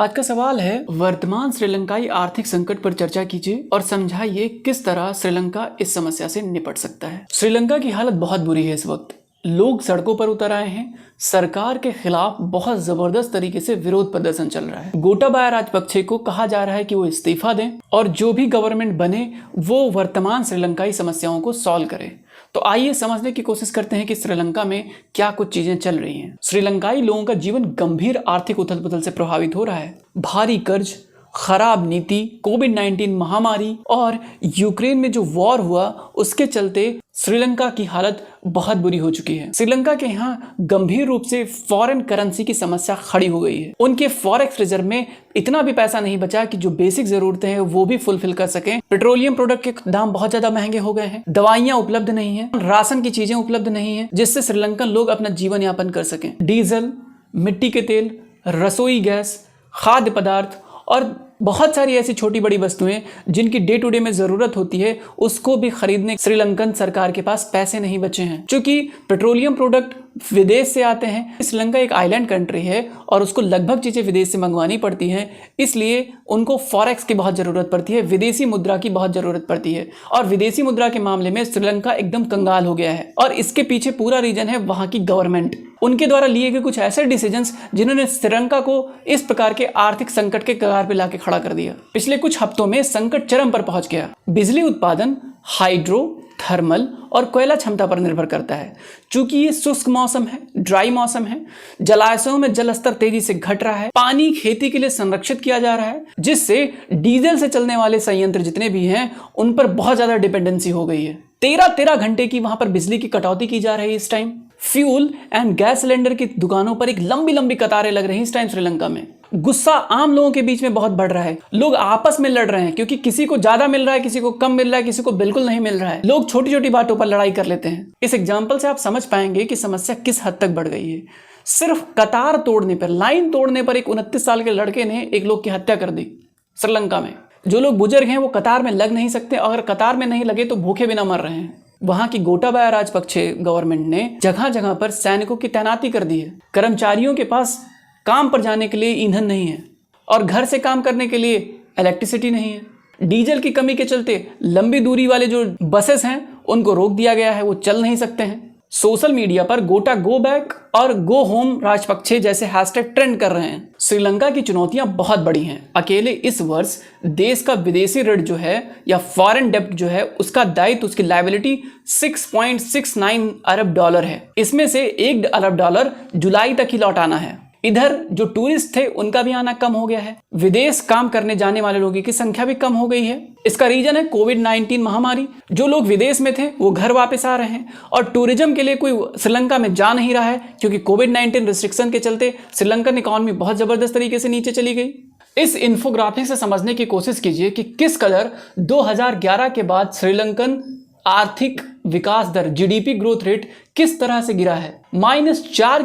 आज का सवाल है, वर्तमान श्रीलंकाई आर्थिक संकट पर चर्चा कीजिए और समझाइए किस तरह श्रीलंका इस समस्या से निपट सकता है। श्रीलंका की हालत बहुत बुरी है। इस वक्त लोग सड़कों पर उतर आए हैं। सरकार के खिलाफ बहुत जबरदस्त तरीके से विरोध प्रदर्शन चल रहा है। गोटाबाया राजपक्षे को कहा जा रहा है कि वो इस्तीफा दें और जो भी गवर्नमेंट बने वो वर्तमान श्रीलंकाई समस्याओं को सॉल्व करे। तो आइए समझने की कोशिश करते हैं कि श्रीलंका में क्या कुछ चीजें चल रही हैं। श्रीलंकाई लोगों का जीवन गंभीर आर्थिक उथल पुथल से प्रभावित हो रहा है। भारी कर्ज, खराब नीति, कोविड-19 महामारी और यूक्रेन में जो वॉर हुआ उसके चलते श्रीलंका की हालत बहुत बुरी हो चुकी है। श्रीलंका के यहाँ गंभीर रूप से फॉरेन करेंसी की समस्या खड़ी हो गई है। उनके फॉरेक्स रिजर्व में इतना भी पैसा नहीं बचा कि जो बेसिक जरूरतें हैं वो भी फुलफिल कर सकें। पेट्रोलियम प्रोडक्ट के दाम बहुत ज्यादा महंगे हो गए हैं। दवाइयां उपलब्ध नहीं है, राशन की चीजें उपलब्ध नहीं है जिससे श्रीलंकन लोग अपना जीवन यापन कर सकें। डीजल, मिट्टी के तेल, रसोई गैस, खाद्य पदार्थ और बहुत सारी ऐसी छोटी बड़ी वस्तुएं जिनकी डे टू डे में जरूरत होती है उसको भी खरीदने श्रीलंकन सरकार के पास पैसे नहीं बचे हैं। क्योंकि पेट्रोलियम प्रोडक्ट विदेश से आते हैं। श्रीलंका एक आइलैंड कंट्री है और उसको लगभग चीजें विदेश से मंगवानी पड़ती हैं, इसलिए उनको फॉरेक्स की बहुत जरूरत पड़ती है, विदेशी मुद्रा की बहुत जरूरत पड़ती है। और विदेशी मुद्रा के मामले में श्रीलंका एकदम कंगाल हो गया है और इसके पीछे पूरा रीजन है वहां की गवर्नमेंट। उनके द्वारा लिए गए कुछ ऐसे डिसीजंस जिन्होंने श्रीलंका को इस प्रकार के आर्थिक संकट के कगार पर लाके खड़ा कर दिया। पिछले कुछ हफ्तों में संकट चरम पर पहुंच गया। बिजली उत्पादन हाइड्रो, थर्मल और कोयला क्षमता पर निर्भर करता है। चूंकि ये शुष्क मौसम है, ड्राई मौसम है, जलाशयों में जल स्तर तेजी से घट रहा है, पानी खेती के लिए संरक्षित किया जा रहा है, जिससे डीजल से चलने वाले संयंत्र जितने भी हैं उन पर बहुत ज्यादा डिपेंडेंसी हो गई है। 13 घंटे की वहां पर बिजली की कटौती की जा रही है। इस time fuel and gas cylinder की दुकानों पर एक लंबी लंबी कतारें लग रही हैं। इस टाइम श्रीलंका में गुस्सा आम लोगों के बीच में बहुत बढ़ रहा है। लोग आपस में लड़ रहे हैं क्योंकि किसी को ज्यादा मिल रहा है, किसी को कम मिल रहा है, किसी को बिल्कुल नहीं मिल रहा है। लोग छोटी छोटी बातों पर लड़ाई कर लेते हैं। इस एग्जाम्पल से आप समझ पाएंगे कि समस्या किस हद तक बढ़ गई है। सिर्फ कतार तोड़ने पर, लाइन तोड़ने पर एक 29 साल के लड़के ने एक लोग की हत्या कर दी श्रीलंका में। जो लोग बुजुर्ग हैं वो कतार में लग नहीं सकते, अगर कतार में नहीं लगे तो भूखे बिना मर रहे हैं। वहां की गोटाबाया राजपक्षे गवर्नमेंट ने जगह जगह पर सैनिकों की तैनाती कर दी है। कर्मचारियों के पास काम पर जाने के लिए ईंधन नहीं है और घर से काम करने के लिए इलेक्ट्रिसिटी नहीं है। डीजल की कमी के चलते लंबी दूरी वाले जो बसेस हैं उनको रोक दिया गया है, वो चल नहीं सकते हैं। सोशल मीडिया पर गोटा गो बैक और गो होम राजपक्षे जैसे हैशटैग ट्रेंड कर रहे हैं। श्रीलंका की चुनौतियां बहुत बड़ी हैं। अकेले इस वर्ष देश का विदेशी ऋण जो है या फॉरेन डेब्ट जो है उसका दायित्व, उसकी लायबिलिटी 6.69 अरब डॉलर है। इसमें से $1 अरब जुलाई तक ही लौटाना है। इधर जो टूरिस्ट थे उनका भी आना कम हो गया है। विदेश काम करने जाने वाले लोगों की संख्या भी कम हो गई है। इसका रीजन है कोविड-19 महामारी। जो लोग विदेश में थे वो घर वापस आ रहे हैं और टूरिज्म के लिए कोई श्रीलंका में जा नहीं रहा है क्योंकि कोविड-19 रिस्ट्रिक्शन के चलते श्रीलंकन इकोनॉमी बहुत जबरदस्त तरीके से नीचे चली गई। इस इन्फोग्राफिक से समझने की कोशिश कीजिए कि किस कदर 2011 के बाद श्रीलंकन आर्थिक विकास दर, जीडीपी ग्रोथ रेट किस तरह से गिरा है। -4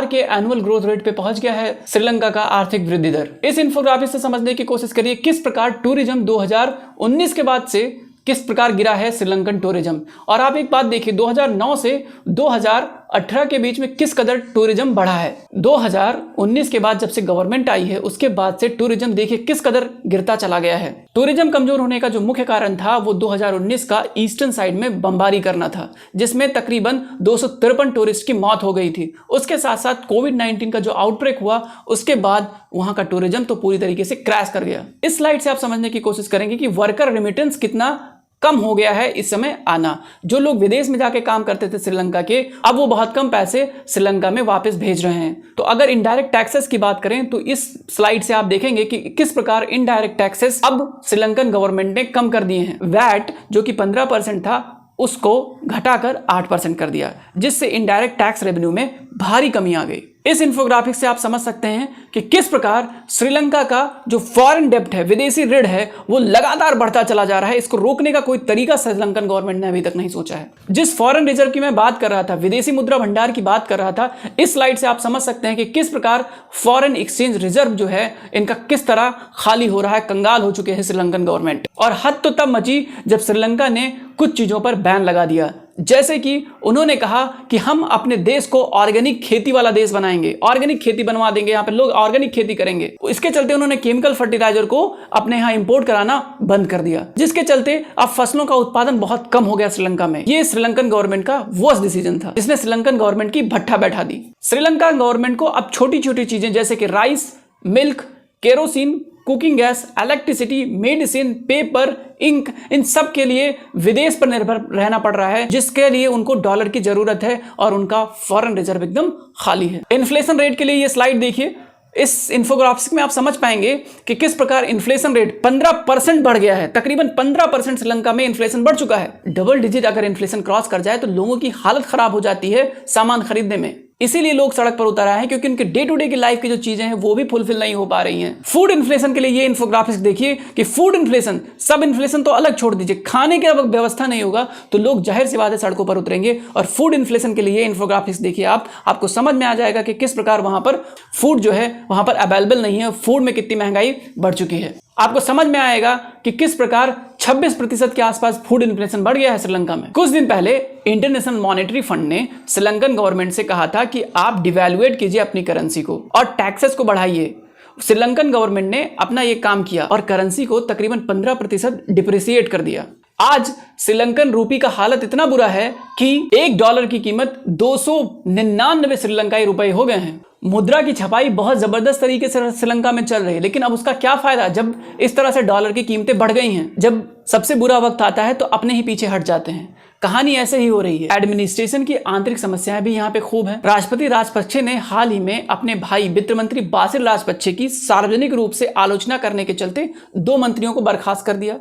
के एनुअल ग्रोथ रेट पे पहुंच गया है श्रीलंका का आर्थिक वृद्धि दर। इस इन्फोग्राफिक से समझने की कोशिश करिए किस प्रकार टूरिज्म 2019 के बाद से किस प्रकार गिरा है श्रीलंकन टूरिज्म। और आप एक बात देखिए, 2009 से 2018 के बीच में किस कदर टूरिज्म बढ़ा है। 2019 के बाद जब से गवर्नमेंट आई है उसके बाद से टूरिज्म देखिए किस कदर गिरता चला गया है। टूरिज्म कमजोर होने का जो मुख्य कारण था वो 2019 का ईस्टर्न साइड में बमबारी करना था, जिसमें तकरीबन 253 टूरिस्ट की मौत हो गई थी। उसके साथ साथ कोविड-19 का जो आउटब्रेक हुआ उसके बाद वहां का टूरिज्म तो पूरी तरीके से क्रैश कर गया। इस स्लाइड से आप समझने की कोशिश करेंगे कि वर्कर रेमिटेंस कितना कम हो गया है इस समय आना। जो लोग विदेश में जाके काम करते थे श्रीलंका के, अब वो बहुत कम पैसे श्रीलंका में वापस भेज रहे हैं। तो अगर इनडायरेक्ट टैक्सेस की बात करें तो इस स्लाइड से आप देखेंगे कि किस प्रकार इनडायरेक्ट टैक्सेस अब श्रीलंकन गवर्नमेंट ने कम कर दिए हैं। वैट जो कि 15% था उसको घटाकर 8% कर दिया, जिससे इनडायरेक्ट टैक्स रेवेन्यू में भारी कमी आ गई। इस इन्फोग्राफिक से आप समझ सकते हैं कि किस प्रकार श्रीलंका का जो फॉरेन डेब्ट है, विदेशी ऋण है, वो लगातार बढ़ता चला जा रहा है। इसको रोकने का कोई तरीका श्रीलंकन गवर्नमेंट ने अभी तक नहीं सोचा है। जिस फॉरेन रिजर्व की मैं बात कर रहा था, विदेशी मुद्रा भंडार की बात कर रहा था, इस स्लाइड से आप समझ सकते हैं कि किस प्रकार फॉरेन एक्सचेंज रिजर्व जो है इनका किस तरह खाली हो रहा है, कंगाल हो चुके हैं श्रीलंकन गवर्नमेंट। और हद तो तब मची जब श्रीलंका ने कुछ चीजों पर बैन लगा दिया, जैसे कि उन्होंने कहा कि हम अपने देश को ऑर्गेनिक खेती वाला देश बनाएंगे, ऑर्गेनिक खेती बनवा देंगे, यहाँ पे लोग ऑर्गेनिक खेती करेंगे। इसके चलते उन्होंने केमिकल फर्टिलाइजर को अपने यहाँ इंपोर्ट कराना बंद कर दिया, जिसके चलते अब फसलों का उत्पादन बहुत कम हो गया श्रीलंका में। ये श्रीलंकन गवर्नमेंट का वर्स्ट डिसीजन था, जिसने श्रीलंकन गवर्नमेंट की भट्ठा बैठा दी। श्रीलंका गवर्नमेंट को अब छोटी छोटी चीजें जैसे कि rice, milk, kerosene, cooking gas, electricity, medicine, paper, ink, इन सब के लिए विदेश पर निर्भर रहना पड़ रहा है, जिसके लिए उनको डॉलर की जरूरत है और उनका फॉरेन रिजर्व एकदम खाली है। इन्फ्लेशन रेट के लिए ये स्लाइड देखिए। इस इन्फोग्राफिक्स में आप समझ पाएंगे कि किस प्रकार इन्फ्लेशन रेट 15% बढ़ गया है। तकरीबन 15% श्रीलंका में इन्फ्लेशन बढ़ चुका है। डबल डिजिट अगर इन्फ्लेशन क्रॉस कर जाए तो लोगों की हालत खराब हो जाती है सामान खरीदने में। इसीलिए लोग सड़क पर उतर आए हैं, क्योंकि उनके डे टू डे की लाइफ की जो चीजें हैं वो भी फुलफिल नहीं हो पा रही हैं। फूड इन्फ्लेशन के लिए ये इन्फोग्राफिक्स देखिए कि फूड इन्फ्लेशन, सब इन्फ्लेशन तो अलग छोड़ दीजिए, खाने की अगर व्यवस्था नहीं होगा तो लोग जाहिर सी बात है सड़कों पर उतरेंगे। और फूड इन्फ्लेशन के लिए ये इन्फोग्राफिक्स देखिए आपको समझ में आ जाएगा कि किस प्रकार वहां पर फूड जो है वहां पर अवेलेबल नहीं है, फूड में कितनी महंगाई बढ़ चुकी है। आपको समझ में आएगा कि किस प्रकार 26% के आसपास फूड इन्फ्लेशन बढ़ गया है श्रीलंका में। कुछ दिन पहले इंटरनेशनल मॉनेटरी फंड ने श्रीलंकन गवर्नमेंट से कहा था कि आप डिवैल्यूएट कीजिए अपनी करेंसी को और टैक्सेस को बढ़ाइए। श्रीलंकन गवर्नमेंट ने अपना यह काम किया और करेंसी को तकरीबन 15% डिप्रिसिएट कर दिया। आज श्रीलंकन रूपी का हालत इतना बुरा है कि $1 की कीमत 299 श्रीलंकाई रुपए हो गए हैं। मुद्रा की छपाई बहुत जबरदस्त तरीके से श्रीलंका में चल रही है, लेकिन अब उसका क्या फायदा जब इस तरह से डॉलर की कीमतें बढ़ गई हैं। जब सबसे बुरा वक्त आता है तो अपने ही पीछे हट जाते हैं। कहानी ऐसे ही हो रही है। एडमिनिस्ट्रेशन की आंतरिक समस्याएं भी यहाँ पे खूब है। राष्ट्रपति राजपक्षे ने हाल ही में अपने भाई वित्त मंत्री बासिल राजपक्षे की सार्वजनिक रूप से आलोचना करने के चलते 2 मंत्रियों को बर्खास्त कर दिया।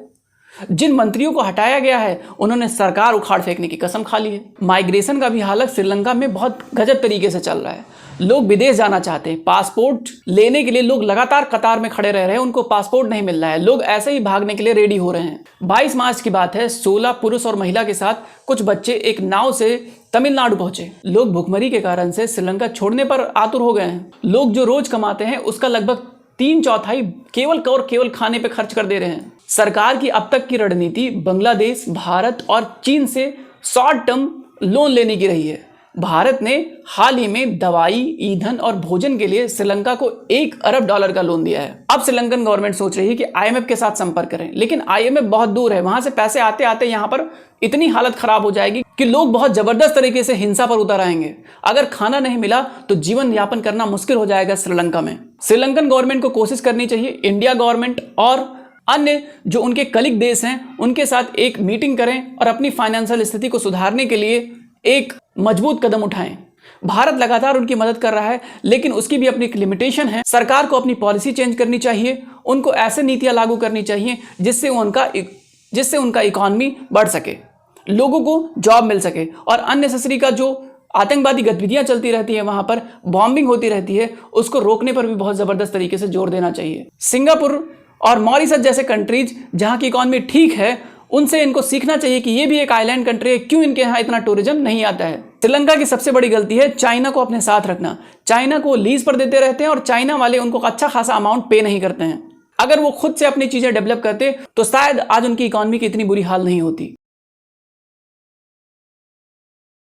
जिन मंत्रियों को हटाया गया है उन्होंने सरकार उखाड़ फेंकने की कसम खा ली है। माइग्रेशन का भी हालत श्रीलंका में बहुत गजब तरीके से चल रहा है। लोग विदेश जाना चाहते हैं, पासपोर्ट लेने के लिए लोग लगातार कतार में खड़े रह रहे हैं, उनको पासपोर्ट नहीं मिल रहा है। लोग ऐसे ही भागने के लिए रेडी हो रहे हैं। 22 मार्च की बात है, 16 पुरुष और महिला के साथ कुछ बच्चे एक नाव से तमिलनाडु पहुंचे। लोग भुखमरी के कारण से श्रीलंका छोड़ने पर आतुर हो गए हैं। लोग जो रोज कमाते हैं उसका लगभग 3/4 केवल खाने पे खर्च कर दे रहे हैं। सरकार की अब तक की रणनीति बांग्लादेश, भारत और चीन से शॉर्ट टर्म लोन लेने की रही है। भारत ने हाल ही में दवाई, ईंधन और भोजन के लिए श्रीलंका को $1 अरब का लोन दिया है। अब श्रीलंकन गवर्नमेंट सोच रही है कि IMF के साथ संपर्क करें, लेकिन IMF बहुत दूर है। वहां से पैसे आते आते यहाँ पर इतनी हालत खराब हो जाएगी कि लोग बहुत जबरदस्त तरीके से हिंसा पर उतर आएंगे। अगर खाना नहीं मिला तो जीवन यापन करना मुश्किल हो जाएगा श्रीलंका में। श्रीलंकन गवर्नमेंट को कोशिश करनी चाहिए इंडिया गवर्नमेंट और अन्य जो उनके कलीग देश हैं उनके साथ एक मीटिंग करें और अपनी फाइनेंशियल स्थिति को सुधारने के लिए एक मजबूत कदम उठाएं। भारत लगातार उनकी मदद कर रहा है, लेकिन उसकी भी अपनी लिमिटेशन है। सरकार को अपनी पॉलिसी चेंज करनी चाहिए, उनको ऐसे नीतियां लागू करनी चाहिए जिससे उनका इकॉनमी बढ़ सके, लोगों को जॉब मिल सके और अननेसेसरी का जो आतंकवादी गतिविधियां चलती रहती है, वहां पर बॉम्बिंग होती रहती है, उसको रोकने पर भी बहुत जबरदस्त तरीके से जोर देना चाहिए। सिंगापुर और मॉरिशस जैसे कंट्रीज जहां की इकॉनमी ठीक है, उनसे इनको सीखना चाहिए कि ये भी एक आइलैंड कंट्री है, क्यों इनके यहाँ इतना टूरिज्म नहीं आता है। श्रीलंका की सबसे बड़ी गलती है चाइना को अपने साथ रखना। चाइना को लीज पर देते रहते हैं और चाइना वाले उनको अच्छा खासा अमाउंट पे नहीं करते हैं। अगर वो खुद से अपनी चीजें डेवलप करते तो शायद आज उनकी इकॉनमी की इतनी बुरी हाल नहीं होती।